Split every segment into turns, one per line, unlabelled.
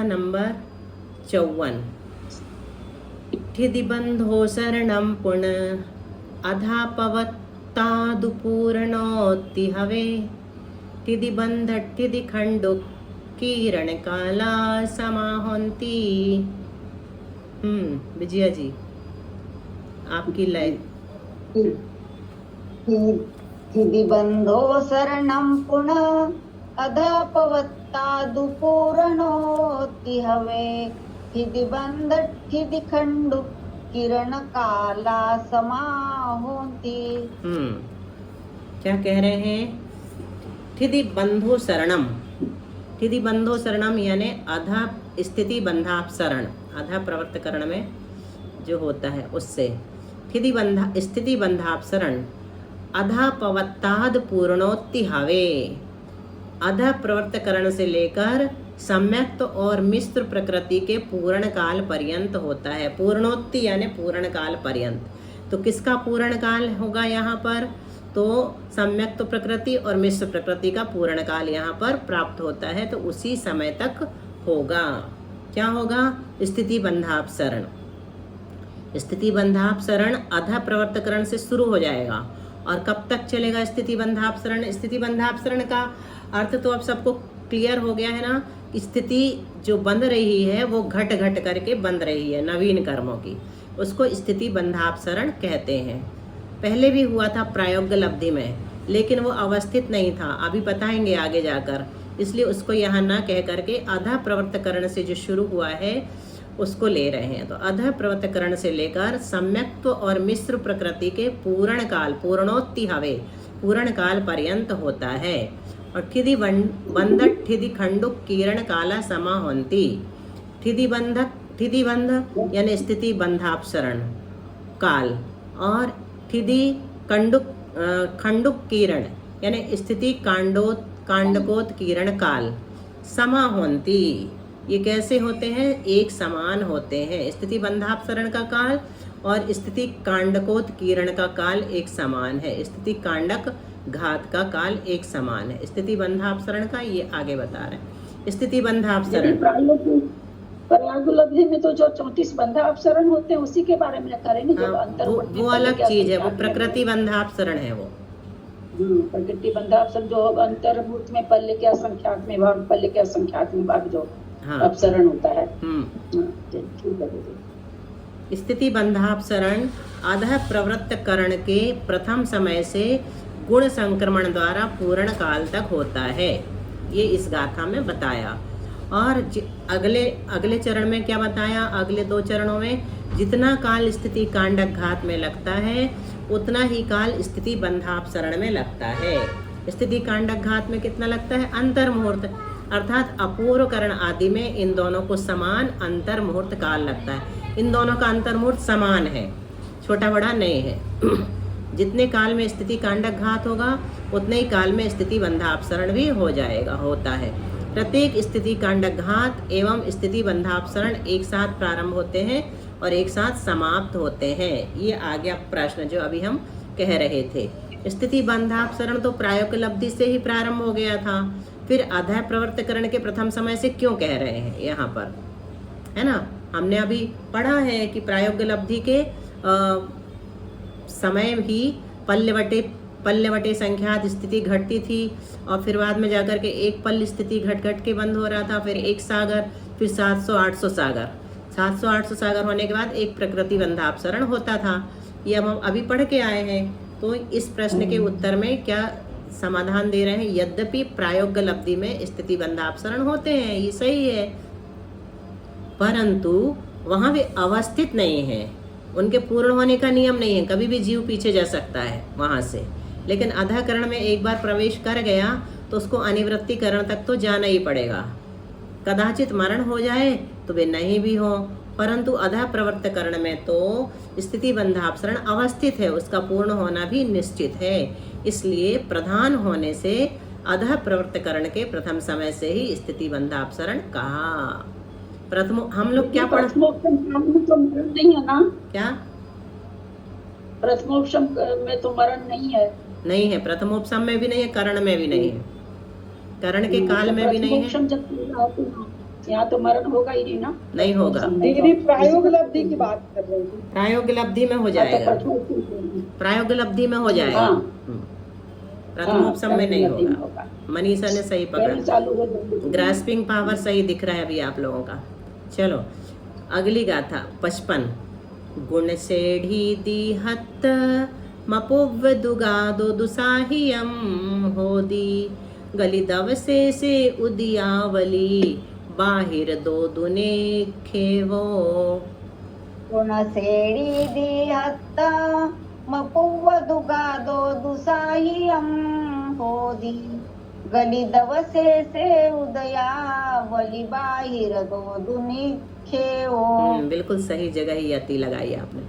Number 54। ठिदिबंधो शरणं पुन अधापवत्तादुपूर्णोत्ति हवे ठिदिबंध ठिदिखंडो किरण काला समाहोन्ति। विजया जी आपकी लय।
ठिदिबंधो शरणं पुनः अधापवत्तादुपूर्णोत्ति हवे ठिदिबंध ठिदिखंडु किरण काला समाहोन्ति।
क्या कह रहे हैं? ठिदिबंधो शरणम, ठिदिबंधो शरणम यानी अधा स्थिति बंधापसरण, अधा प्रवर्तकरण में जो होता है उससे ठिदिबंधा स्थिति बंधापसरण अधापवत्ताद पूर्णोत्ति हवे। अधा प्रवर्तकरण से लेकर सम्यक्त और मिश्र प्रकृति के पूर्ण काल पर्यंत होता है। पूर्णोत्ति यानी पूर्ण काल पर्यंत। तो किसका पूर्ण काल होगा यहाँ पर? तो सम्यक्त प्रकृति और मिश्र प्रकृति का पूर्ण काल यहाँ पर प्राप्त होता है, तो उसी समय तक होगा। क्या होगा? स्थिति बंधापसरण। स्थिति बंधापसरण अधा प्रवर्तकरण से शुरू हो जाएगा और कब तक चलेगा स्थिति बंधापसरण? स्थिति बंधापसरण का अर्थ तो अब सबको क्लियर हो गया है ना। स्थिति जो बंध रही है वो घट घट करके बंध रही है नवीन कर्मों की, उसको स्थिति बंधापसरण कहते हैं। पहले भी हुआ था प्रायोग्य लब्धि में, लेकिन वो अवस्थित नहीं था, अभी बताएंगे आगे जाकर, इसलिए उसको यहाँ ना कह करके अधा प्रवर्तकरण से जो शुरू हुआ है उसको ले रहे हैं। तो अधा प्रवर्तकरण से लेकर सम्यक्त्व और मिश्र प्रकृति के पूर्ण काल, पूर्णोत्ति हवे, पूर्ण काल पर्यंत होता है। और ठिदि बंध ठिदि खंडुक किरण काला समाहोन्ति। ठिदि बंध यानी स्थिति बंधापसरण काल और ठिदि खंडुक किरण यानी स्थिति कांडकोत किरण काल समाहोन्ति। ये कैसे होते हैं? एक समान होते हैं। स्थिति बंधापसरण का काल और स्थिति कांडकोत किरण का काल एक समान है। स्थिति कांडक घात का काल एक समान है। स्थिति बंधापसरण का ये आगे बता रहे हैं। स्थिति बंधापसरण
प्रायोगिक में तो जो 34 बंधापसरण होते हैं उसी के बारे में करेंगे।
वो अलग चीज है, वो प्रकृति बंधापसरण है। वो
प्रकृति बंधापसरण जो अंतर्भूत में पल्ले के असंख्यात में भाग, पल्ले के असंख्यात में भाग जो अपसरण होता है।
स्थिति बंधापसरण अधः प्रवृत्तकरण के प्रथम समय से गुण संक्रमण द्वारा पूर्ण काल तक होता है, ये इस गाथा में बताया। और अगले चरण में क्या बताया? अगले 2 चरणों में जितना काल स्थिति कांडक घात में लगता है उतना ही काल स्थिति बंधापसरण में लगता है। स्थिति कांडक घात में कितना लगता है? अंतर मुहूर्त, अर्थात अपूर्व करण आदि में इन दोनों को समान अंतर मुहूर्त काल लगता है। इन दोनों का अंतर मुहूर्त समान है, छोटा बड़ा नहीं है। जितने काल में स्थिति कांडक घात होगा उतने ही काल में स्थिति बंधापसरण भी हो जाएगा, होता है। प्रत्येक स्थिति कांडक घात एवं स्थिति बंधापसरण एक साथ प्रारंभ होते हैं और एक साथ समाप्त होते हैं। ये आ गया प्रश्न जो अभी हम कह रहे थे। स्थिति बंधापसरण तो प्रायोगिक लब्धि से ही प्रारंभ हो गया था, फिर अधा प्रवर्तकरण के प्रथम समय से क्यों कह रहे हैं यहाँ पर, है ना। हमने अभी पढ़ा है कि प्रायोगिक लब्धि के समय ही पल्लवटे संख्यात स्थिति घटती थी और फिर बाद में जाकर के एक पल्ल स्थिति घट के बंद हो रहा था, फिर एक सागर, फिर 700-800 सागर, 700-800 सागर होने के बाद एक प्रकृति बंधापसरण होता था। ये हम अभी पढ़ के आए हैं। तो इस प्रश्न के उत्तर में क्या समाधान दे रहे हैं? यद्यपि प्रायोगिक लब्धि में स्थिति बंधापसरण होते हैं, ये सही है, परंतु वहाँ वे अवस्थित नहीं है, उनके पूर्ण होने का नियम नहीं है। कभी भी जीव पीछे जा सकता है वहाँ से, लेकिन अधाकरण में एक बार प्रवेश कर गया तो उसको अनिवृत्तिकरण तक तो जाना ही पड़ेगा। कदाचित मरण हो जाए तो वे नहीं भी हो, परंतु अधा प्रवर्तकरण में तो स्थिति बंधापसरण अवस्थित है, उसका पूर्ण होना भी निश्चित है। इसलिए प्रधान होने से अधा प्रवर्तकरण के प्रथम समय से ही स्थिति बंधापसरण कहा। प्रथम हम लोग क्या पढ़
तो मरण नहीं है ना?
क्या
प्रथमोपशम में तो मरण नहीं है?
नहीं है, प्रथमोपशम में भी नहीं है, करण में भी नहीं है, करण के काल में भी नहीं है।
जब यहाँ तो मरण होगा ही नहीं ना,
नहीं होगा।
दीदी प्रायोगलब्धि की बात कर रही थी।
प्रायोगलब्धि में हो जाएगा, प्रायोगलब्धि में हो जाएगा।
हाँ।
प्रथमोपसम में नहीं होगा। मनीषा ने सही पकड़ा,
चालू हो जाएगी।
ग्रास्पिंग पावर सही दिख रहा है अभी आप लोगों का। चलो अगली गाथा 55। गुण सेढ़ी दीहत मपुव दुगादो दुसाहियम होदी गली दवसे से उदियावली बाहिर दो दुने खेवो।
गुणसेडी दिहत्त मपुव्व दुगादो दुसाहियम होदी गली दवसे से उदयावली बाहिर दो दुनि खेवो।
बिल्कुल सही जगह ही यति लगाई आपने।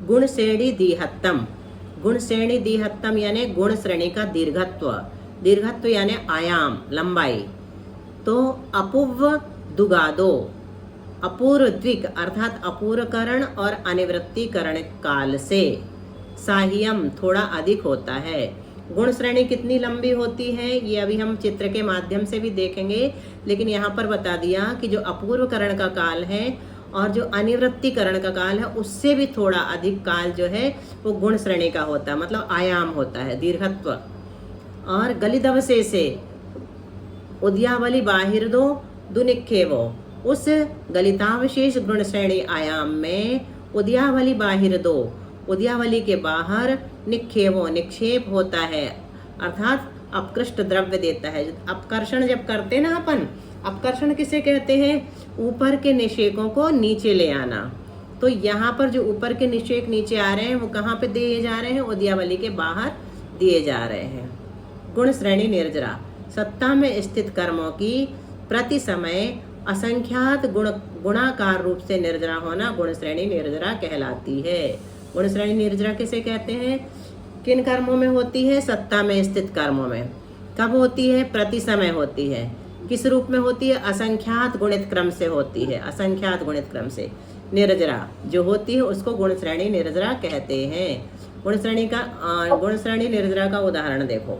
गुण श्रेणी दीहत्तम, गुण श्रेणी दीहत्तम यानी गुण श्रेणी का दीर्घत्व, दीर्घत्व यानी आयाम, लंबाई। तो अपूर्व दुगादो, अपूर्व द्विक अर्थात अपूर्वकरण और अनिवृत्तिकरण काल से साहियम थोड़ा अधिक होता है। गुण श्रेणी कितनी लंबी होती है ये अभी हम चित्र के माध्यम से भी देखेंगे, लेकिन यहाँ पर बता दिया कि जो अपूर्वकरण का काल है और जो अनिवृत्तिकरण का काल है उससे भी थोड़ा अधिक काल जो है वो गुण श्रेणी का होता है, मतलब आयाम होता है, दीर्घत्व। और गलिदवसे से उद्यावली बाहिर दो दुनिखेवो, उस गलितावशेष गुण श्रेणी आयाम में उद्यावली बाहिर दो, उद्यावली के बाहर निक्षेपो निक्षेप होता है, अर्थात अपकृष्ट द्रव्य देता है। अपकर्षण जब करते ना अपन, अपकर्षण किसे कहते हैं? ऊपर के निषेकों को नीचे ले आना। तो यहाँ पर जो ऊपर के निषेक नीचे आ रहे हैं वो कहाँ पे दिए जा रहे हैं? उद्यावली के बाहर दिए जा रहे हैं। गुण श्रेणी निर्जरा, सत्ता में स्थित कर्मों की प्रति समय असंख्यात गुणाकार रूप से निर्जरा होना गुण श्रेणी निर्जरा कहलाती है। गुण श्रेणी निर्जरा किसे कहते हैं? किन कर्मों में होती है? सत्ता में स्थित कर्मों में। कब होती है? प्रति समय होती है। किस रूप में होती है? असंख्यात गुणित क्रम से होती है, असंख्यात गुणित क्रम से। निर्जरा जो होती है उसको गुण श्रेणी निर्जरा कहते हैं। गुण श्रेणी निर्जरा का उदाहरण देखो।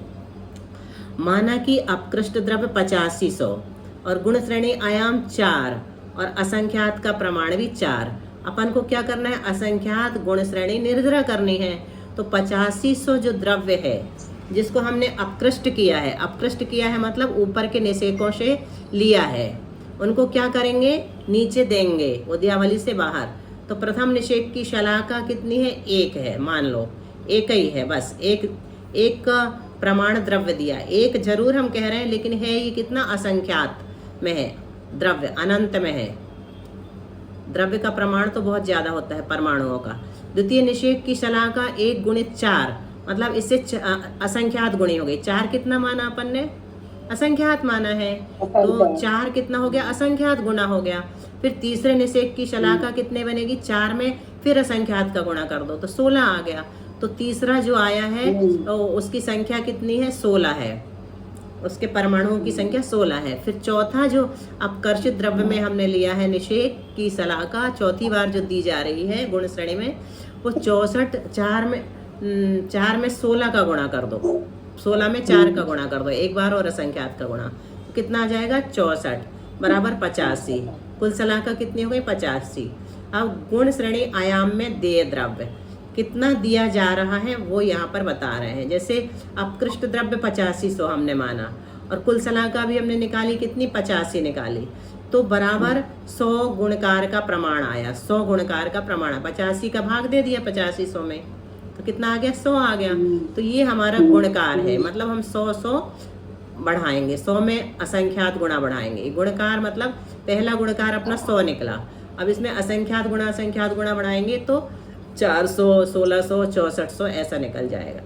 माना कि अपकृष्ट द्रव्य 8500 और गुण श्रेणी आयाम 4 और असंख्यात का प्रमाण भी 4। अपन को क्या करना है? असंख्यात गुण श्रेणी निर्जरा करनी है। तो 8500 जो द्रव्य है जिसको हमने अपकृष्ट किया है, अपकृष्ट किया है मतलब ऊपर के निषेकों से लिया है, उनको क्या करेंगे? नीचे देंगे उद्यावली से बाहर। तो प्रथम निषेक की शलाका कितनी है? 1 है, मान लो 1 ही है, बस एक प्रमाण द्रव्य दिया। 1 जरूर हम कह रहे हैं लेकिन है ये कितना? असंख्यात में है द्रव्य, अनंत में है। द्रव्य का प्रमाण तो बहुत ज्यादा होता है परमाणुओं का। द्वितीय निषेक की शलाका 1 गुणित 4 मतलब इससे असंख्यात गुणी हो गई। 4 कितना माना अपन ने? असंख्यात माना है। तो 4 कितना हो गया? असंख्यात गुणा हो गया। फिर तीसरे निषेक की शलाका कितने बनेगी? 4 में फिर असंख्यात का गुणा कर दो तो 16 आ गया। तो तीसरा जो आया है तो उसकी संख्या कितनी है? 16 है, उसके परमाणुओं की संख्या 16 है। फिर चौथा जो अपकर्षित द्रव्य में हमने लिया है निषेक की शलाका, चौथी बार जो दी जा रही है गुण श्रेणी में, वो 64 4 में 16 का गुणा कर दो, 16 में 4 का गुणा कर दो एक बार और असंख्यात का गुणा, तो कितना आ जाएगा? 64 बराबर 85। कुल शलाका कितनी हो गई? 85। अब गुण श्रेणी आयाम में देय द्रव्य कितना दिया जा रहा है वो यहाँ पर बता रहे हैं। जैसे अपकृष्ट द्रव्य 8500 हमने माना और कुल शलाका भी हमने निकाली, कितनी? 85 निकाली। तो बराबर 100 गुणकार का प्रमाण आया, 100 गुणकार का प्रमाण। 85 का भाग दे दिया 8500 में तो कितना आ गया? 100 आ गया। तो ये हमारा गुणकार है, मतलब हम 100 बढ़ाएंगे, 100 में असंख्यात गुणा बढ़ाएंगे। गुणकार मतलब पहला गुणकार अपना 100 निकला। अब इसमें असंख्यात गुणा बढ़ाएंगे तो 400, 1600, 6400 ऐसा निकल जाएगा।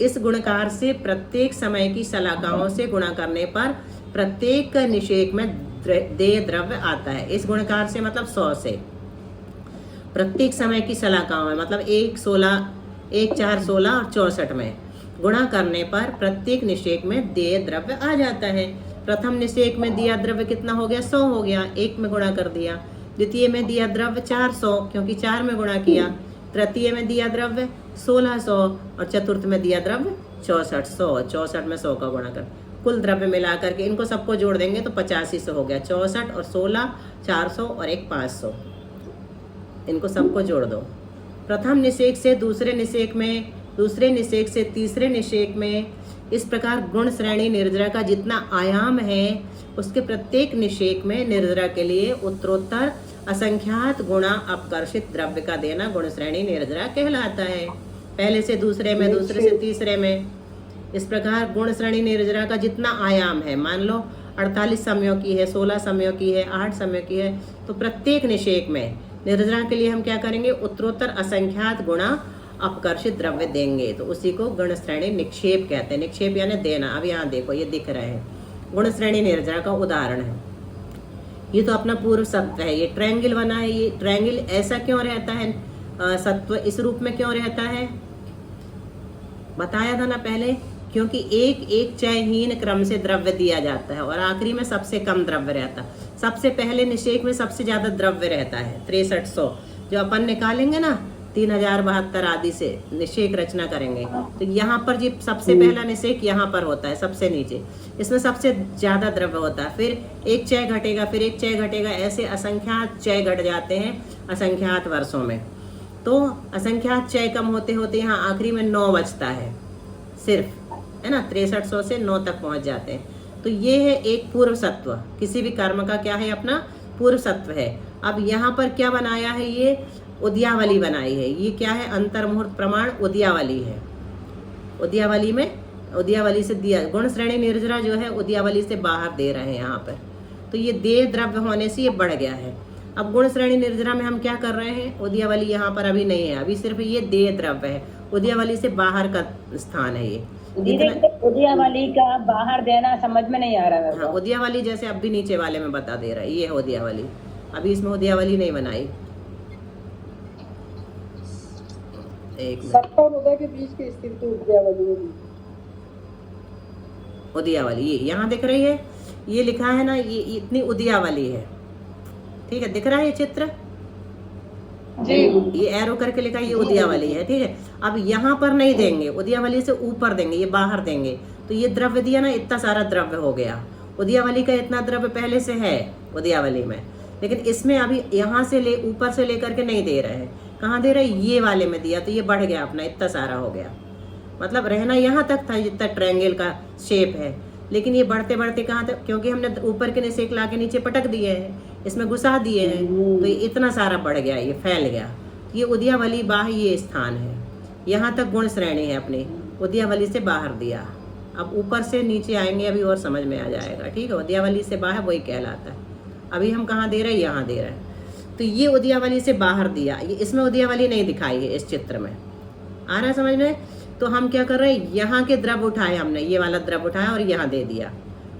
इस गुणकार से प्रत्येक समय की शलाकाओं से गुणा करने पर प्रत्येक निषेक में देय द्रव्य आता है। इस गुणकार से मतलब 100 से प्रत्येक समय की शलाकाओं में मतलब 1, 16, 1, 4, 16 और 64 में गुणा करने पर प्रत्येक निषेक में देय द्रव्य आ जाता है। प्रथम निषेक में दिया द्रव्य कितना हो गया? 100 हो गया, 1 में गुणा कर दिया। द्वितीय में दिया द्रव्य 400 क्योंकि 4 में गुणा किया। तृतीय में दिया द्रव्य 1600 और चतुर्थ में दिया द्रव्य 6400, 64 में 100 का गुणा कर कुल द्रव्य मिला करके इनको सबको जोड़ देंगे तो 8500 हो गया। 64 और 16 400 और एक 500, इनको सबको जोड़ दो। प्रथम निषेक से दूसरे निषेक में, दूसरे निषेक से तीसरे निषेक में, इस प्रकार गुण श्रेणी निर्जरा का जितना आयाम है उसके प्रत्येक निषेक में निर्जरा के लिए उत्तरोत्तर असंख्यात गुणा अपकर्षित द्रव्य का देना गुण श्रेणी निर्जरा कहलाता है। पहले से दूसरे में, दूसरे से तीसरे में, इस प्रकार गुण श्रेणी निर्जरा का जितना आयाम है, मान लो 48 समयों की है, 16 समयों की है, 8 समय की है, तो प्रत्येक निषेक में निर्जरा के लिए हम क्या करेंगे, उत्तरोत्तर असंख्यात गुणा अपकर्षित द्रव्य देंगे। तो उसी को गुण श्रेणी निक्षेप कहते हैं। निक्षेप यानी देना। अब यहाँ देखो ये दिख रहे हैं, गुण श्रेणी निर्जरा का उदाहरण है। ये तो अपना पूर्व सत्व है, ये ट्रायंगल बना है। ये ट्रायंगल ऐसा क्यों रहता है, सत्व इस रूप में क्यों रहता है, बताया था ना पहले, क्योंकि एक एक चयहीन क्रम से द्रव्य दिया जाता है और आखिरी में सबसे कम द्रव्य रहता है। सबसे पहले निषेक में सबसे ज्यादा द्रव्य रहता है 6300, जो अपन निकालेंगे ना 3072 आदि से निषेक रचना करेंगे, तो यहाँ पर जी सबसे पहला निषेक यहाँ पर होता है सबसे नीचे, इसमें सबसे ज्यादा द्रव्य होता है। फिर एक चय घटेगा, फिर एक चय घटेगा, ऐसे असंख्यात चय घट जाते हैं असंख्यात वर्षों में। तो असंख्यात चय कम होते होते यहाँ आखिरी में 9 बचता है सिर्फ, है ना, 6300 से 9 तक पहुंच जाते हैं। तो ये है एक पूर्व सत्व, किसी भी कर्म का क्या है, अपना पूर्व सत्व है। अब यहाँ पर क्या बनाया है, ये उद्यावली बनाई है। ये क्या है, अंतर्मुहूर्त प्रमाण उद्यावली है। उद्यावली में, उद्यावली से दिया गुण श्रेणी निर्जरा जो है उद्यावली से बाहर दे रहे हैं यहाँ पर। तो ये देह द्रव्य होने से ये बढ़ गया है। अब गुण श्रेणी निर्जरा में हम क्या कर रहे हैं, उद्यावली यहाँ पर अभी नहीं है, अभी सिर्फ ये देह द्रव्य है। उद्यावली से बाहर का स्थान है ये।
उद्यावली का बाहर देना समझ में नहीं आ रहा है।
हाँ, उद्यावली जैसे अब भी नीचे वाले में बता दे रहा है, ये है उद्यावली। अभी इसमें उद्यावली नहीं बनाई। एक
सत्ता और उदय के बीच की स्थिति उद्यावली,
उद्यावली ये यहाँ दिख रही है, ये लिखा है ना, ये इतनी उद्यावली है, ठीक है, दिख रहा है ये चित्र
जी,
ये एरो करके लिखा है, ये उद्यावली है, ठीक है। अब यहाँ पर नहीं देंगे, उद्यावली से ऊपर देंगे, ये बाहर देंगे, तो ये द्रव्य दिया ना, इतना सारा द्रव्य हो गया। उद्यावली का इतना द्रव्य पहले से है उद्यावली में, लेकिन इसमें अभी यहाँ से ले ऊपर से लेकर के नहीं दे रहे हैं। कहाँ दे रहे, ये वाले में दिया, तो ये बढ़ गया अपना, इतना सारा हो गया। मतलब रहना यहाँ तक था जितना ट्रायंगल का शेप है, लेकिन ये बढ़ते बढ़ते कहाँ तक, क्योंकि हमने ऊपर के निषेक ला के नीचे पटक दिए हैं, इसमें घुसा दिए हैं, तो ये इतना सारा बढ़ गया, ये फैल गया। ये उद्यावली बाह्य ये स्थान है, यहाँ तक गुण श्रेणी है अपनी, उद्यावली से बाहर दिया। अब ऊपर से नीचे आएंगे अभी और समझ में आ जाएगा, ठीक है। उद्यावली से बाहर वही कहलाता है। अभी हम कहाँ दे रहे हैं, यहाँ दे रहे हैं। तो ये उद्यावली से बाहर दिया, ये इसमें उद्यावली नहीं दिखाई है इस चित्र में, आ रहा है समझ में। तो हम क्या कर रहे हैं, यहाँ के द्रव्य उठाए हमने, ये वाला द्रव्य उठाया और यहाँ दे दिया,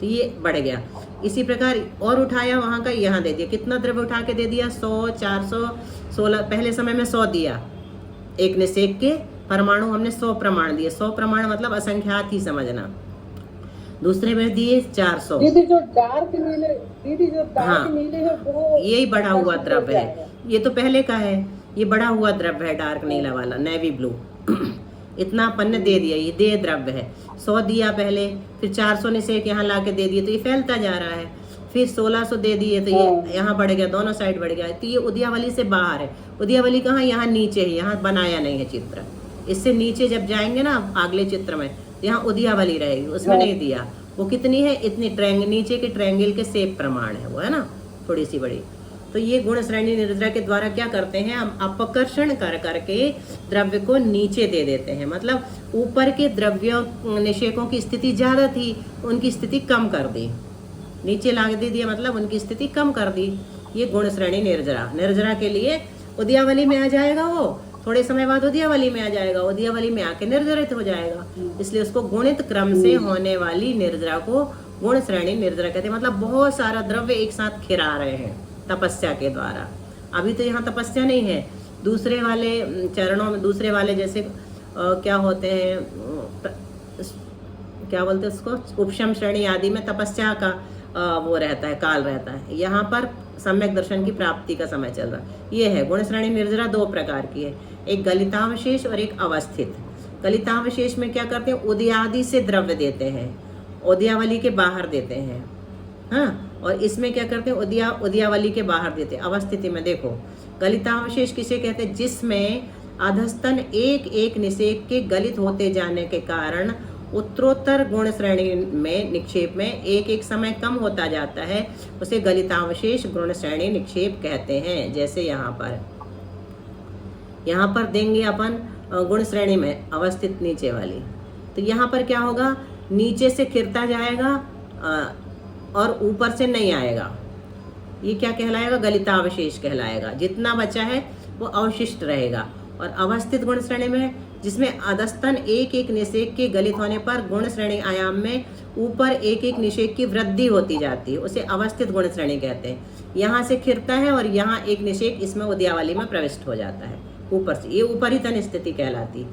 तो ये बढ़ गया। इसी प्रकार और उठाया वहाँ का, यहाँ दे दिया। कितना द्रव्य उठा के दे दिया, 100 400 16, पहले समय में 100 दिया। एक निषेक के परमाणु हमने 100 प्रमाण दिए, 100 प्रमाण मतलब असंख्यात ही समझना। दूसरे में दिए 400।
दीदी जो डार्क नीले है वो
यही बढ़ा हुआ द्रव्य है, ये तो पहले का है, ये बढ़ा हुआ द्रव्य है डार्क नीला वाला, नेवी ब्लू। इतना अपन ने दे दिया, ये दे द्रव्य है। 100 दिया पहले, फिर 400 निषेक यहाँ ला के दे दिए, तो ये फैलता जा रहा है। फिर 1600 दे दिए, तो ये यहाँ बढ़ गया, दोनों साइड बढ़ गया। तो ये उद्यावली से बाहर है। उद्यावली कहाँ, यहाँ नीचे है, यहाँ बनाया नहीं है चित्र। इससे नीचे जब जाएंगे ना अगले चित्र में, यहाँ उद्यावली रहेगी, उसमें नहीं दिया। वो कितनी है, इतनी ट्रायंगल, नीचे के ट्रायंगल के सेप प्रमाण है वो, है ना, थोड़ी सी बड़ी। तो ये गुण श्रेणी निर्जरा के द्वारा क्या करते हैं, हम अपकर्षण कर करके द्रव्य को नीचे दे देते हैं। मतलब ऊपर के द्रव्यों निषेकों की स्थिति ज्यादा थी, उनकी स्थिति कम कर दी, नीचे ला दे दिया, मतलब उनकी स्थिति कम कर दी। ये गुण श्रेणी निर्जरा, निर्जरा के लिए उद्यावली में आ जाएगा, वो थोड़े समय बाद उद्यावली में आ जाएगा, उद्यावली में आके निर्जरित हो जाएगा। इसलिए उसको गुणित क्रम से होने वाली निर्जरा को गुण श्रेणी निर्जरा कहते हैं। मतलब बहुत सारा द्रव्य एक साथ खिरा रहे हैं तपस्या के द्वारा। अभी तो यहाँ तपस्या नहीं है, दूसरे वाले चरणों में, दूसरे वाले जैसे क्या होते हैं, क्या बोलते हैं उसको, उपशम श्रेणी आदि में तपस्या का वो रहता है, काल रहता है। यहाँ पर सम्यक दर्शन की प्राप्ति का समय चल रहा है। ये है गुण श्रेणी निर्जरा, 2 प्रकार की है, एक गलितावशेष और एक अवस्थित। गलितावशेष में क्या करते हैं, उदयादि से द्रव्य देते हैं, उद्यावली के बाहर देते हैं। हाँ, और इसमें क्या करते हैं, उद्यावली के बाहर देते हैं। अवस्थिति में देखो, गलितावशेष किसे कहते हैं, जिसमें अधस्तन एक एक निषेक के गलित होते जाने के कारण उत्तरोत्तर गुण श्रेणी में निक्षेप में एक एक समय कम होता जाता है, उसे गलितावशेष गुण श्रेणी निक्षेप कहते हैं। जैसे यहाँ पर देंगे अपन गुण श्रेणी में अवस्थित नीचे वाली, तो यहाँ पर क्या होगा, नीचे से खिरता जाएगा और ऊपर से नहीं आएगा। ये क्या कहलाएगा, गलितावशेष कहलाएगा। जितना बचा है वो अवशिष्ट रहेगा। और अवस्थित गुण श्रेणी में, जिसमें अधस्तन एक एक निषेक के गलित होने पर गुण श्रेणी आयाम में ऊपर एक एक निषेक की वृद्धि होती जाती है, उसे अवस्थित गुण श्रेणी कहते हैं। यहाँ से खिरता है और यहाँ एक निषेक इसमें उद्यावली में प्रविष्ट हो जाता है ऊपर से, ये उपरितन स्थिति कहलाती है।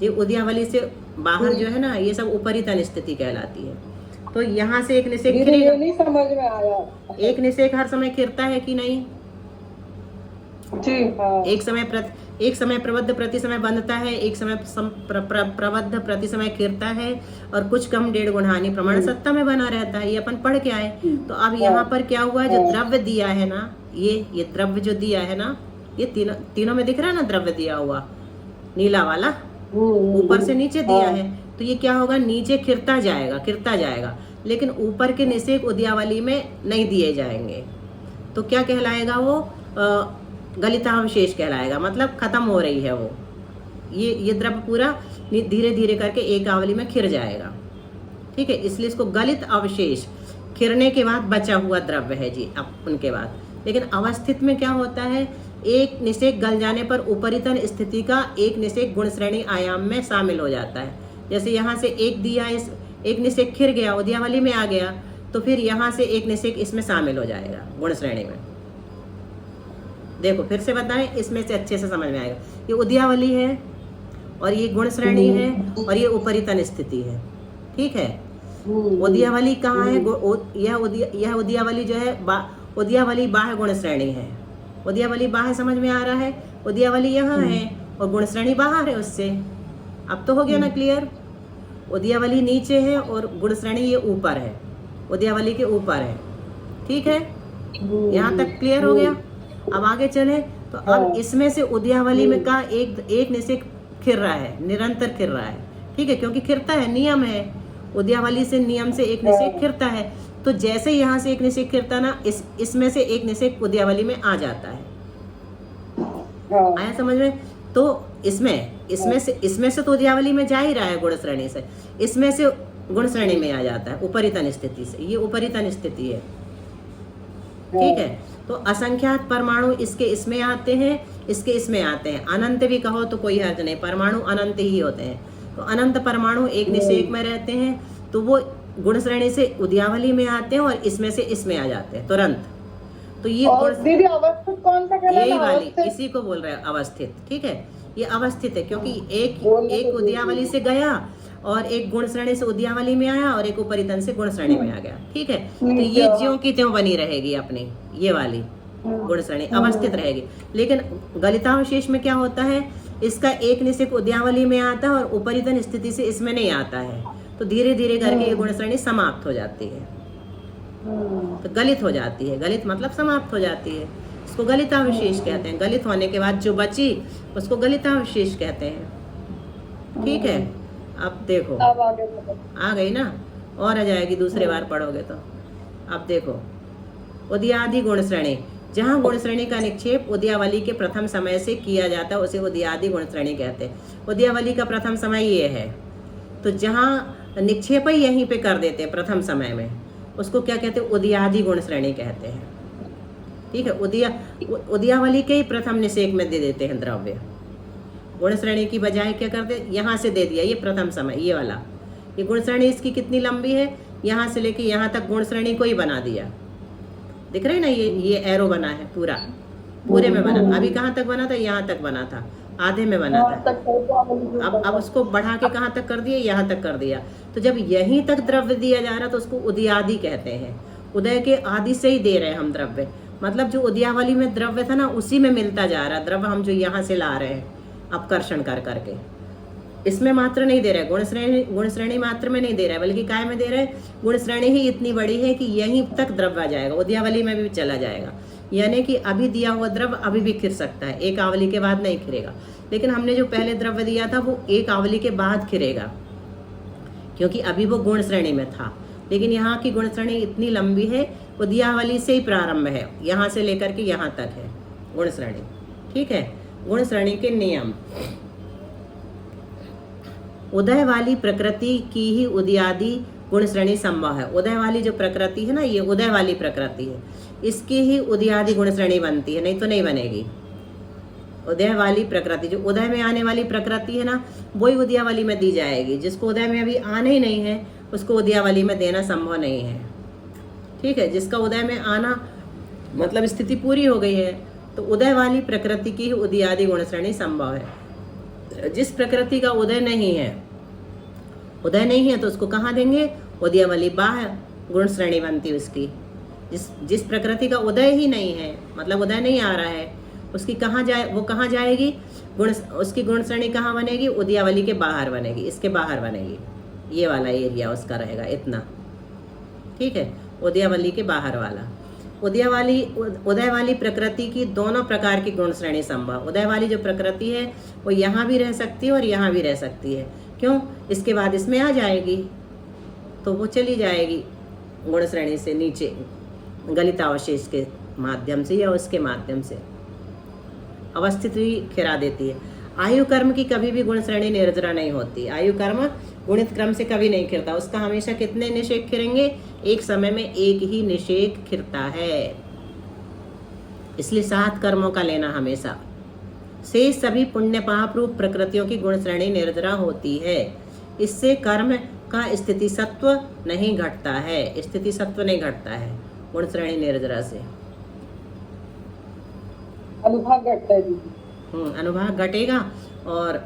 ये उद्यावली से बाहर जो है ना, ये सब उपरितन स्थिति कहलाती है। तो यहाँ से एक निषेक
ये नहीं समझ में आया।
एक निषेक हर समय खिरता है कि नहीं
जी हाँ।
एक समय प्रबद्ध प्रति समय बंधता है, एक समय प्रबद्ध प्रति समय खिरता है, और कुछ कम 1.5 गुण हानि प्रमाण सत्ता में बना रहता है। ये अपन पढ़ के आए। तो अब यहाँ पर क्या हुआ, जो द्रव्य दिया है ना, ये द्रव्य जो दिया है ना, ये तीनों में दिख रहा है ना, द्रव्य दिया हुआ नीला वाला ऊपर से नीचे दिया है, तो ये क्या होगा, नीचे खिरता जाएगा, लेकिन ऊपर के निषेक उद्यावली में नहीं दिए जाएंगे। तो क्या कहलाएगा, वो गलितावशेष कहलाएगा, मतलब खत्म हो रही है वो। ये द्रव्य पूरा धीरे धीरे करके एक आवली में खिर जाएगा। ठीक है, इसलिए इसको गलित अवशेष, खिरने के बाद बचा हुआ द्रव्य है जी। अब उनके बाद लेकिन अवस्थित में क्या होता है, एक निषेक गल जाने पर उपरितन स्थिति का एक निषेक गुण श्रेणी आयाम में शामिल हो जाता है। जैसे यहाँ से एक दिया, एक निषेक खिर गया, उद्यावली में आ गया, तो फिर यहाँ से एक निषेक इसमें शामिल हो जाएगा गुण श्रेणी में। देखो फिर से बताएं, इसमें से अच्छे से समझ में आएगा। ये उद्यावली है और ये गुण श्रेणी है और ये उपरितन स्थिति है। ठीक है, उद्यावली कहाँ है, यह उद्यावली जो है उद्यावली बाह्य गुण श्रेणी है। उद्यावली बाह्य समझ में आ रहा है, उद्यावली यहाँ है और गुण श्रेणी बाहर है उससे। अब तो हो गया ना क्लियर। उद्यावली नीचे है और गुण श्रेणी ये ऊपर है, उद्यावली के ऊपर है। ठीक है, यहाँ तक क्लियर हो गया। अब आगे चले तो अब इसमें से उद्यावली में का एक निषेक खिर रहा है, निरंतर खिर रहा है। ठीक है, क्योंकि खिरता है, नियम है, उद्यावली से नियम से एक निषेक खिरता है। तो जैसे यहाँ से एक निषेक खिरता ना, इसमें से एक निषेक उद्यावली में आ जाता है। आया समझ में। तो इसमें से तो उद्यावली में जा ही रहा है गुण श्रेणी से, इसमें से गुण श्रेणी में आ जाता है उपरितन स्थिति से। ये उपरितन स्थिति है। ठीक है, तो असंख्यात परमाणु इसके इसमें आते हैं, इसके इसमें आते हैं। अनंत भी कहो तो कोई हर्ज नहीं, परमाणु अनंत ही होते हैं। तो अनंत परमाणु एक निषेक में रहते हैं, तो वो गुण श्रेणी से उद्यावली में आते हैं और इसमें से इसमें आ जाते हैं तुरंत। तो ये
दीदी अवस्थित कौन सा कहलाता है?
यही वाली, इसी को बोल रहे हैं अवस्थित। ठीक है, ये अवस्थित है क्योंकि एक उद्यावली से गया और एक गुण श्रेणी से उद्यावली में आया और एक उपरितन से गुण श्रेणी में आ गया। ठीक है, तो ये ज्यों की त्यों बनी रहेगी अपनी ये वाली गुण श्रेणी, अवस्थित रहेगी। लेकिन गलितावशेष में क्या होता है, इसका एक निषेक उद्यावली में आता है और उपरितन स्थिति से इसमें नहीं आता है, तो धीरे धीरे करके ये गुण श्रेणी समाप्त हो जाती है, तो गलित हो जाती है। गलित मतलब समाप्त हो जाती है, इसको गलितावशेष कहते हैं। गलित होने के बाद जो बची उसको गलितावशेष कहते हैं। ठीक है, अब देखो आ गई ना, और आ जाएगी दूसरे बार पढ़ोगे तो। अब देखो उद्यादि गुण श्रेणी, जहाँ गुण श्रेणी का निक्षेप उद्यावली के प्रथम समय से किया जाता है उसे उद्यादि गुण श्रेणी कहते हैं। उद्यावली का प्रथम समय ये है, तो जहाँ निक्षेप ही यहीं पे कर देते हैं प्रथम समय में, उसको क्या कहते हैं, उद्यादि गुण श्रेणी कहते हैं। ठीक है, उद्यावली के ही प्रथम निषेक में दे देते हैं द्रव्य। गुण श्रेणी की बजाय क्या करते हैं, यहाँ से दे दिया, ये प्रथम समय ये वाला, ये गुण श्रेणी इसकी कितनी लंबी है, यहाँ से लेके यहाँ तक गुण श्रेणी को ही बना दिया। दिख रहे हैं ना, ये एरो बना है, पूरे में बना। अभी कहाँ तक बना था, यहाँ तक बना था, आधे में बना था। अब उसको बढ़ा के कहाँ तक कर दिया, यहाँ तक कर दिया। तो जब यहीं तक द्रव्य दिया जा रहा तो उसको उद्यादि कहते हैं। उदय के आदि से ही दे रहे हैं हम द्रव्य, मतलब जो उद्यावली में द्रव्य था ना उसी में मिलता जा रहा द्रव्य, हम जो यहाँ से ला रहे हैं अपकर्षण कर करके। इसमें मात्र नहीं दे रहा है, गुण श्रेणी मात्र में नहीं दे रहा है, बल्कि काय में दे रहा है, गुण श्रेणी ही इतनी बड़ी है कि यहीं तक द्रव्य आ जाएगा, उद्यावली में भी चला जाएगा। यानी कि अभी दिया हुआ द्रव्य अभी भी खिर सकता है, एक आवली के बाद नहीं खिरेगा। लेकिन हमने जो पहले द्रव्य दिया था वो एक आवली के बाद खिरेगा, क्योंकि अभी वो गुण श्रेणी में था। लेकिन यहाँ की गुण श्रेणी इतनी लंबी है, उद्यावली से ही प्रारंभ है, यहाँ से लेकर के यहाँ तक है गुण श्रेणी। ठीक है, गुण श्रेणी के नियम। उदय वाली प्रकृति की ही उदयादि गुण श्रेणी संभव है। उदय वाली जो प्रकृति है ना, ये उदय वाली प्रकृति है, इसकी ही उदयादि गुण श्रेणी बनती है, नहीं तो नहीं बनेगी। उदय वाली प्रकृति, जो उदय में आने वाली प्रकृति है ना, वही उदयावली में दी जाएगी। जिसको उदय में अभी आना ही नहीं है उसको उदयावली में देना संभव नहीं है। ठीक है, जिसका उदय में आना मतलब स्थिति पूरी हो गई है, तो उदय वाली प्रकृति की ही उदयादि गुण श्रेणी संभव है। जिस प्रकृति का उदय नहीं है, उदय नहीं है तो उसको कहाँ देंगे, उदयावली बाह्य गुण श्रेणी बनती है उसकी। जिस प्रकृति का उदय ही नहीं है, मतलब उदय नहीं आ रहा है, उसकी कहाँ जाए, वो कहाँ जाएगी, उसकी गुण श्रेणी कहाँ बनेगी, उदयावली के बाहर बनेगी, इसके बाहर बनेगी। ये वाला एरिया उसका रहेगा इतना। ठीक है, उदयावली के बाहर वाला। उदय वाली प्रकृति की दोनों प्रकार की गुण श्रेणी संभव। उदय वाली जो प्रकृति है वो यहाँ भी रह सकती है और यहाँ भी रह सकती है। क्यों, इसके बाद इसमें आ जाएगी तो वो चली जाएगी गुण श्रेणी से नीचे, गलितावशेष के माध्यम से या उसके माध्यम से अवस्थित हुई खिरा देती है। आयु कर्म की कभी भी गुण श्रेणी निर्जरा नहीं होती। आयु कर्म गुणित क्रम से कभी नहीं खिरता, उसका हमेशा कितने निषेक खिरेंगे, एक समय में एक ही निषेक खिरता है। इसलिए 7 कर्मों का लेना हमेशा। से सभी पुण्य पाप रूप प्रकृतियों की गुण श्रेणी निर्जरा होती है। इससे कर्म का स्थिति सत्व नहीं घटता है, स्थिति सत्व नहीं घटता है गुण श्रेणी निर्जरा से।
अनुभाग घटता है दीदी।
अनुभाग घटेगा और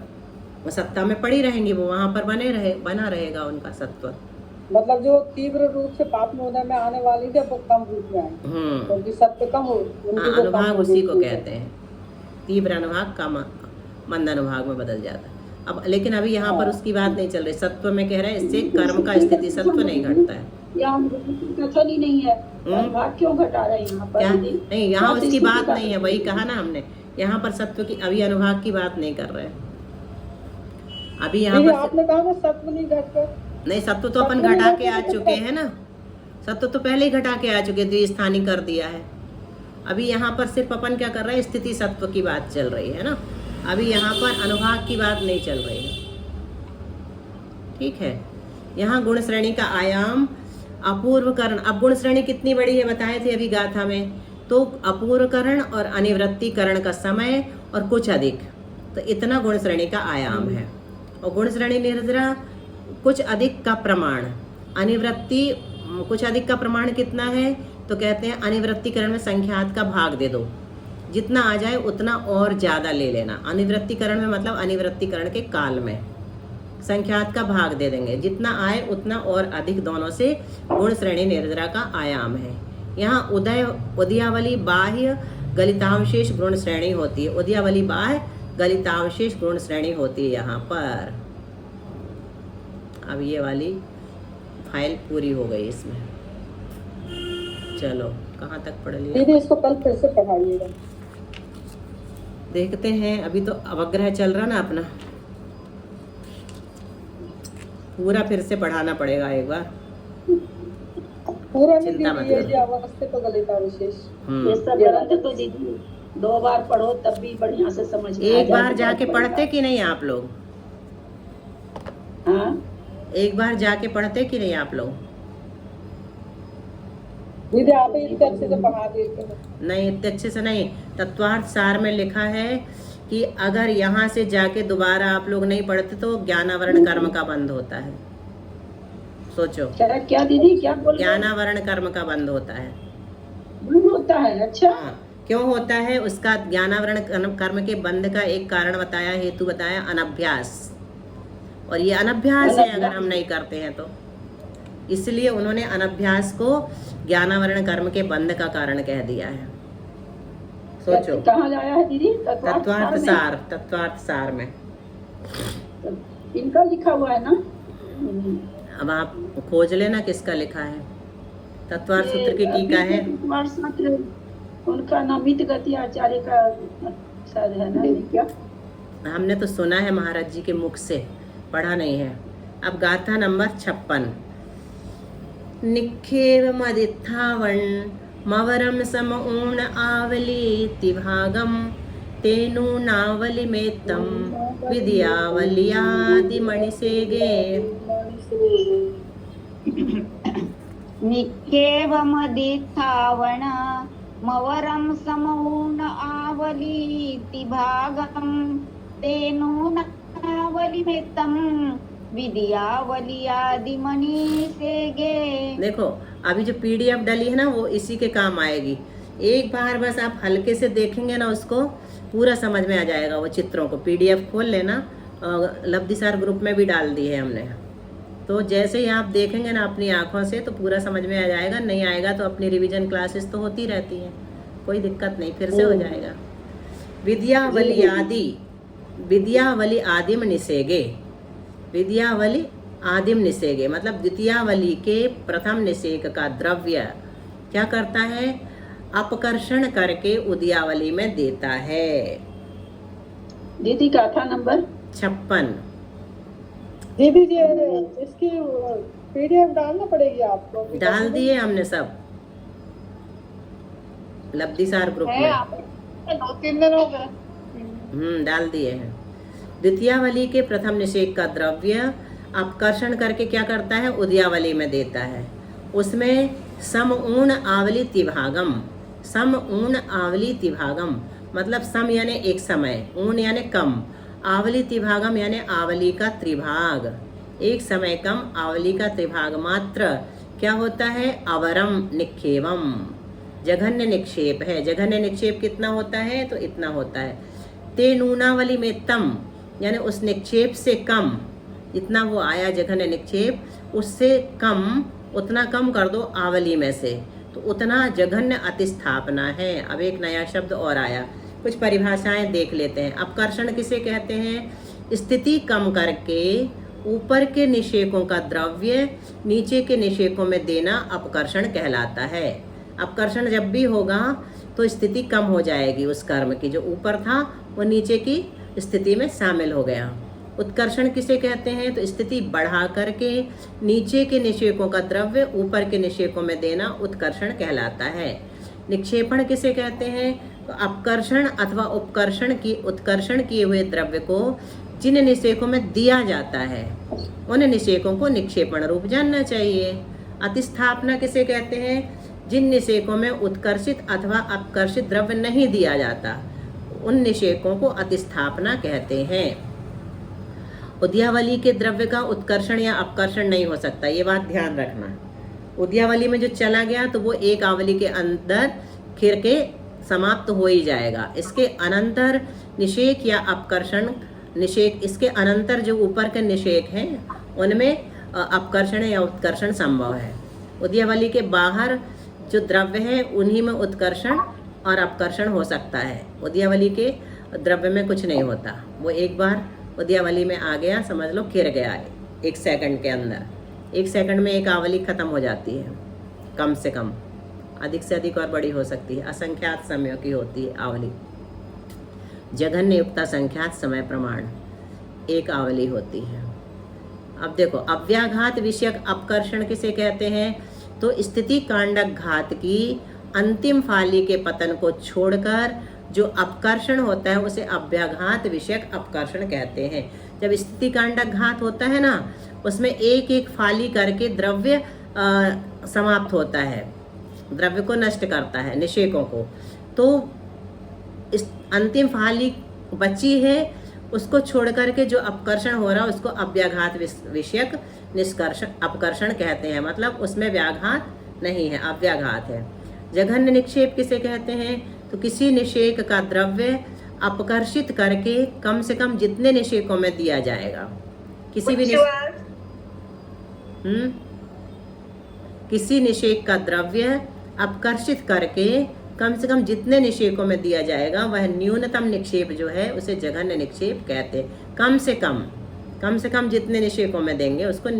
सत्ता में पड़ी रहेंगी, वो वहां पर बना रहेगा उनका सत्व।
मतलब जो तीव्र रूप से पाप मोहन में आने वाली थे वो कम रूप में आए, क्योंकि सत्य कम हो।
अनुभाग उसी को कहते हैं, तीव्र अनुभाग का मंद अनुभाग में बदल जाता है। अब लेकिन अभी यहाँ पर उसकी बात नहीं चल रही, सत्व में कह रहे हैं, इससे कर्म का स्थिति सत्व नहीं घटता है।
कथन ही नहीं है, अनुभाग क्यों घटा रहे हैं यहाँ पर?
नहीं, यहाँ उसकी बात नहीं है, वही कहा ना हमने, यहाँ पर सत्व की, अभी अनुभाग की बात नहीं कर रहे हैं। अभी यहाँ पर
आपने कहा ना सत्व नहीं घटकर,
नहीं, सत्व तो अपन घटा के आ चुके हैं ना, सत्व तो पहले ही घटा के आ चुके, द्विस्थानी कर दिया है। अभी यहाँ पर सिर्फ अपन क्या कर रहे हैं, स्थिति सत्व की बात चल रही है ना, अभी यहाँ पर अनुभाग की बात नहीं चल रही है। ठीक है, यहाँ गुण श्रेणी का आयाम अपूर्वकरण। अब गुण श्रेणी कितनी बड़ी है बताए थे अभी गाथा में, तो अपूर्वकरण और अनिवृत्तिकरण का समय और कुछ अधिक, तो इतना गुण श्रेणी का आयाम है। और गुण श्रेणी निर्जरा कुछ अधिक का प्रमाण, अनिवृत्ति कुछ अधिक का प्रमाण कितना है, तो कहते हैं अनिवृत्तिकरण में संख्यात का भाग दे दो, जितना आ जाए उतना और ज़्यादा ले लेना। अनिवृत्तिकरण में मतलब अनिवृत्तिकरण के काल में संख्यात का भाग दे देंगे, जितना आए उतना और अधिक, दोनों से गुण श्रेणी निर्जरा का आयाम है। यहाँ उदयावली बाह्य गलितावशेष गुण श्रेणी होती है, उदयावली बाह्य गलितावशेष गुण श्रेणी होती है यहाँ पर। अब ये वाली फाइल पूरी हो गई इसमें। चलो कहाँ तक पढ़ लिया
दीदी, इसको कल फिर से पढ़ाइएगा।
देखते हैं, अभी तो अवग्रह चल रहा ना अपना, पूरा फिर से पढ़ाना पड़ेगा एक बार।
पूरा
चिंता मत
ये अवस्था तो गलितावशेष,
ये सब ग्रंथ तो दीदी 2 बार पढ़ो तब भी बढ़िया से समझ में आ
एक बार
जाए।
जाके पढ़ते कि नहीं आप लोग?
हाँ,
एक बार जाके पढ़ते कि नहीं आप लोग?
दीदी आप इतने अच्छे से पढ़ा देते हैं।
नहीं, इतने अच्छे से नहीं। तत्वार्थ सार में लिखा है कि अगर यहाँ से जाके दोबारा आप लोग नहीं पढ़ते तो ज्ञानावरण कर्म का बंद होता है। सोचो,
क्या दीदी क्या बोल रहे हैं?
ज्ञानावरण कर्म का बंद होता है।
बंद होता है? अच्छा,
हाँ, क्यों होता है? उसका ज्ञानावरण कर्म के बंद का एक कारण बताया, हेतु बताया, अनभ्यास। और ये अनभ्यास है अगर हम नहीं करते हैं तो, इसलिए उन्होंने अनभ्यास को ज्ञानावरण कर्म के बंद का कारण कह दिया है। सोचो,
कहाँ जाया है दीदी?
तत्वार्थ सार में।
इनका लिखा हुआ है ना।
अब आप खोज लेना किसका लिखा है। तत्वार्थ सूत्र की टीका है,
तत्वार्थ सूत्र उनका नामित गति आचार्य का शायद है ना, क्या?
हमने तो सुना है महाराज जी के मुख से, पढ़ा नहीं है। अब गाथा नंबर 56। निखेव मदित्थावण मवरम सम ऊण आवली तिभागम तेनु नावली मेत्तम विद्यावलियादि मणिसेगे।
नित्येवमदित्थावण मवरं समून आवलीति भागं तेनूनावलिमित्तं विद्यावलियादिमणि सेगे।
देखो अभी जो पीडीएफ डाली है ना वो इसी के काम आएगी। एक बार बस आप हल्के से देखेंगे ना उसको पूरा समझ में आ जाएगा। वो चित्रों को पीडीएफ खोल लेना, लब्धिसार ग्रुप में भी डाल दी है हमने। तो जैसे ही आप देखेंगे ना अपनी आंखों से तो पूरा समझ में आ जाएगा। नहीं आएगा तो अपनी रिवीजन क्लासेस तो होती रहती हैं, कोई दिक्कत नहीं, फिर से हो जाएगा। विद्यावली आदिम निषेगे। विद्यावली आदिम निषेगे मतलब द्वितीयावली के प्रथम निषेक का द्रव्य क्या करता है, अपकर्षण करके उद्यावली में देता है।
दीदी गाथा नंबर
56।
दीदी जी इसकी पीडीएफ डालना पड़ेगी आपको।
डाल दिए हमने सब लब्धिसार ग्रुप में,
2-3 दिन हो गए।
डाल दिए हैं। द्वितीयावली के प्रथम निषेक का द्रव्य अपकर्षण करके क्या करता है, उद्यावली में देता है। उसमें सम ऊण आवली तिभागम। सम ऊण आवली तिभागम मतलब सम यानी एक समय, ऊण यानी कम, आवली तिभागम यानी आवली का त्रिभाग। एक समय कम, आवली का त्रिभाग मात्र क्या होता है, अवरम निक्षेपम, जघन्य निक्षेप है। जघन्य निक्षेप कितना होता है, तो इतना होता है। ते नूनावली में तम यानी उस निक्षेप से कम, इतना वो आया जघन्य निक्षेप, उससे कम, उतना कम कर दो आवली में से, तो उतना जघन्य अतिस्थापना है। अब एक नया शब्द और आया, कुछ परिभाषाएं देख लेते हैं। अपकर्षण किसे कहते हैं, स्थिति कम करके ऊपर के निषेकों का द्रव्य नीचे के निषेकों में देना अपकर्षण कहलाता है। अपकर्षण जब भी होगा तो स्थिति कम हो जाएगी उस कर्म की, जो ऊपर था वो नीचे की स्थिति में शामिल हो गया। उत्कर्षण किसे कहते हैं, तो स्थिति बढ़ा करके नीचे के निषेकों का द्रव्य ऊपर के निषेकों में देना उत्कर्षण कहलाता है। निक्षेपण किसे कहते हैं, तो अपकर्षण अथवा उपकर्षण की उत्कर्षण किए हुए द्रव्य को जिन निषेकों में दिया जाता है उन निषेकों को निक्षेपण रूप जानना चाहिए। अतिस्थापना किसे कहते हैं, जिन निषेकों में उत्कर्षित अथवा अपकर्षित द्रव्य नहीं दिया जाता उन निषेकों को अतिस्थापना कहते हैं। उद्यावली के द्रव्य का उत्कर्षण या अपकर्षण नहीं हो सकता, ये बात ध्यान रखना। उद्यावली में जो चला गया तो वो एक आवली के अंदर खिर के समाप्त हो ही जाएगा। इसके अनंतर निषेक या अपकर्षण निषेक, इसके अनंतर जो ऊपर के निषेक हैं उनमें अपकर्षण या उत्कर्षण संभव है। उद्यावली के बाहर जो द्रव्य है उन्हीं में उत्कर्षण और अपकर्षण हो सकता है। उद्यावली के द्रव्य में कुछ नहीं होता, वो एक बार उद्यावली में आ गया समझ लो खिर गया है, 1 सेकंड के अंदर। 1 सेकंड में एक आवली खत्म हो जाती है, कम से कम, अधिक से अधिक और बड़ी हो सकती है, असंख्यात समयों की होती है आवली। जघन्य युक्त संख्यात समय प्रमाण एक आवली होती है। अब देखो अव्याघात विषयक अपकर्षण किसे कहते हैं, तो स्थिति कांडक घात की अंतिम फाली के पतन को छोड़कर जो अपकर्षण होता है उसे अव्याघात विषयक अपकर्षण कहते हैं। जब स्थिति कांडक घात होता है ना उसमें एक एक फाली करके द्रव्य समाप्त होता है, द्रव्य को नष्ट करता है, निषेकों को। तो इस अंतिम फाली बची है उसको छोड़ करके जो अपकर्षण हो रहा है उसको अव्याघात विषयक निष्कर्षण अपकर्षण कहते हैं, मतलब उसमें व्याघात नहीं है, अव्याघात है। जघन्य निक्षेप किसे कहते हैं, तो किसी निषेक का द्रव्य अपकर्षित करके कम से कम जितने निषेकों में दिया जाएगा, किसी भी किसी निषेक का द्रव्य अपकर्षित करके कम से कम जितने निषेकों में दिया जाएगा वह न्यूनतम निक्षेप जो है उसे जघन्य निक्षेप कहते हैं। कम कम से कम जितने निषेकों में देंगे उसको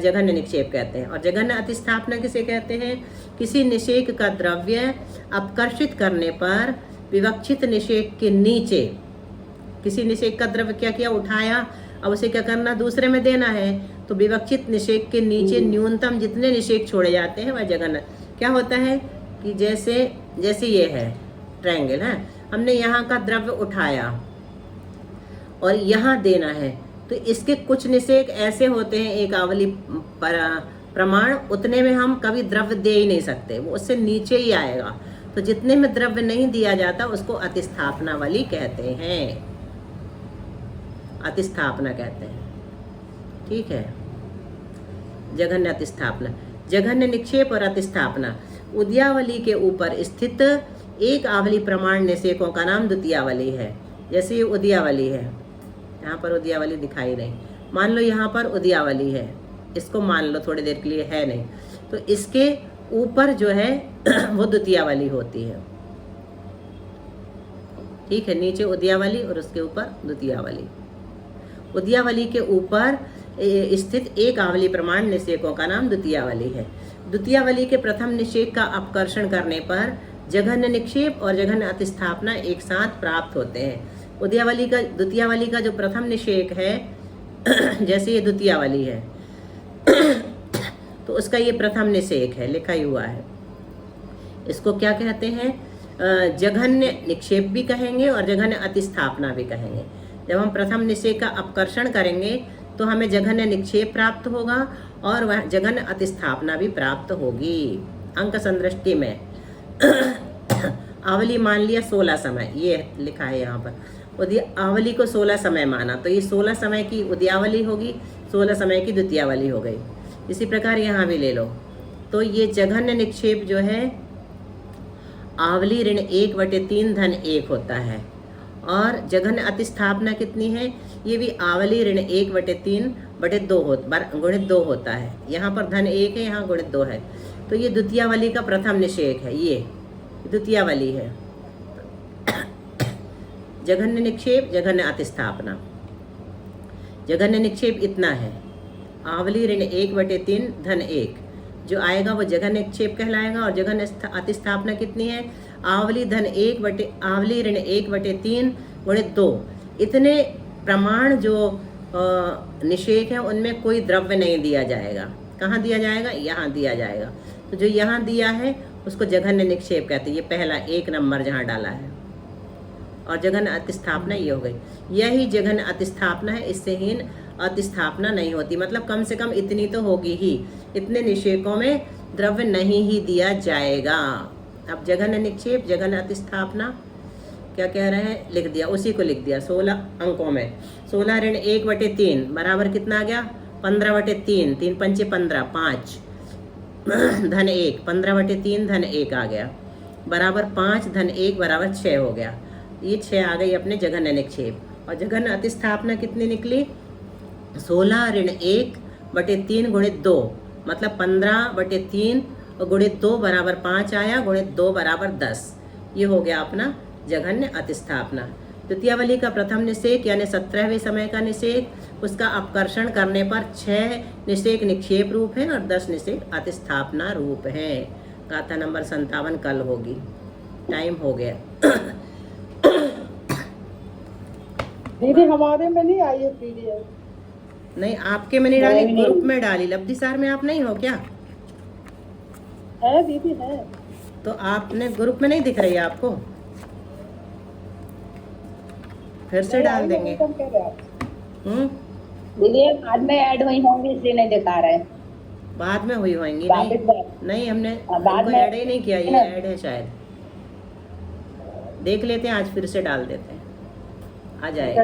जघन्य निक्षेप कहते हैं। और जघन्य अतिस्थापना किसे कहते हैं? किसी निषेक का द्रव्य अपकर्षित करने पर विवक्षित निषेक के नीचे, किसी निषेक का द्रव्य क्या किया, उठाया, अब उसे क्या करना, दूसरे में देना है, तो विवक्षित निषेक के नीचे न्यूनतम जितने निषेक छोड़े जाते हैं वह जघन्य। क्या होता है कि जैसे ये है ट्रायंगल है, हमने यहाँ का द्रव्य उठाया और यहाँ देना है, तो इसके कुछ निषेक ऐसे होते हैं, एक आवली प्रमाण, उतने में हम कभी द्रव्य दे ही नहीं सकते, वो उससे नीचे ही आएगा। तो जितने में द्रव्य नहीं दिया जाता उसको अतिस्थापना वाली कहते हैं, अतिस्थापना कहते हैं। ठीक है, जघन्य अतिस्थापना। जघन्य निक्षेप और अतिस्थापना। उद्यावली के ऊपर स्थित एक आवली प्रमाण निषेकों का नाम द्वितीयावली है। जैसे ये उद्यावली है, यहाँ पर उद्यावली दिखाई नहीं, मान लो यहाँ पर उद्यावली है, इसको मान लो थोड़ी देर के लिए है नहीं, तो इसके ऊपर जो है वो द्वितीयावली होती है। ठीक है, नीचे उद्यावली और उसके ऊपर द्वितीयावली। उद्यावली के ऊपर स्थित एक आवली प्रमाण निषेकों का नाम द्वितीयावली है। द्वितीयावली के प्रथम निषेक का अपकर्षण करने पर जघन्य निक्षेप और जघन्य अतिस्थापना एक साथ प्राप्त होते हैं। द्वितीयावली का जो प्रथम निषेक है जैसे ये द्वितीयावली है तो उसका ये प्रथम निषेक है, लिखा ही हुआ है। इसको क्या कहते हैं? जघन्य निक्षेप भी कहेंगे और जघन्य अतिस्थापना भी कहेंगे। जब हम प्रथम निषेक का अपकर्षण करेंगे तो हमें जघन्य निक्षेप प्राप्त होगा और वह जघन्य अतिस्थापना भी प्राप्त होगी। अंक संदृष्टि में आवली मान लिया 16 समय, ये लिखा है यहाँ पर। आवली को 16 समय माना, तो ये 16 समय की उद्यावली होगी, 16 समय की द्वितीयावली हो गई। इसी प्रकार यहाँ भी ले लो, तो ये जघन्य निक्षेप जो है आवली ऋण 1/3 धन 1 होता है। और जघन्य अतिस्थापना कितनी है? ये भी आवली ऋण 1/3/2 गुणित 2 होता है। यहाँ पर धन 1 है, यहाँ गुणित 2 है, तो ये द्वितीयावली का प्रथम निषेक है, ये द्वितीयावली है। जघन्य निक्षेप, जघन्य अतिस्थापना। जघन्य निक्षेप इतना है, आवली ऋण 1/3 धन 1 जो आएगा वो जघन्य निक्षेप कहलाएगा। और जघन्य अतिस्थापना कितनी है? आवली ऋण 1/3 गुणित 2। इतने प्रमाण जो निषेक है उनमें कोई द्रव्य नहीं दिया जाएगा। कहाँ दिया जाएगा? यहाँ दिया जाएगा। तो जो यहाँ दिया है उसको जघन्य निक्षेप कहते हैं। ये पहला 1 नंबर जहाँ डाला है। और जघन्य अतिस्थापना ये हो गई, यही जघन्य अतिस्थापना है। इससे हीन अतिस्थापना नहीं होती, मतलब कम से कम इतनी तो होगी ही, इतने निषेकों में द्रव्य नहीं ही दिया जाएगा। अब जघन्य निक्षेप, जघन्य अतिस्थापना क्या कह रहे हैं, लिख दिया, उसी को लिख दिया 16 अंकों में। 16 ऋण 1/3 बराबर कितना आ गया? 15/3, 3 पंचे 15, 5 धन 1, 15/3 धन 1 आ गया, बराबर 5 धन 1 बराबर 6 हो गया। ये 6 आ गई अपने जघन्य निक्षेप। और जघन्य अतिस्थापना कितनी निकली? 16 ऋण 1/3 गुणित 2, मतलब 15/3 गुणित 2 बराबर 5 आया, गुणित 2 बराबर 10। ये हो गया अपना जघन्य अतिस्थापना। द्वितीयावली का प्रथम निषेक यानी 17वें समय का निषेक, उसका अपकर्षण करने पर 6 निषेक निक्षेप रूप है और 10 निषेक अतिस्थापना रूप है। गाथा नंबर 57 कल होगी। टाइम हो गया।
दीदी हमारे में नहीं आई है पीडीएफ?
नहीं, आपके में नहीं डाली, ग्रुप में डाली। लब्धि सार में आप नहीं हो क्या?
है दीदी, है।
तो आपने ग्रुप में नहीं दिख रही है आपको? फिर से डाल देंगे।
दीदी बाद में ऐड हुई होंगी इसलिए नहीं दिखा रहे।
बाद में हुई होंगी। नहीं हमने
बाद में
ऐड ही नहीं किया, ये ऐड है शायद। देख लेते हैं, आज फिर से डाल देते हैं, आ जाएगा।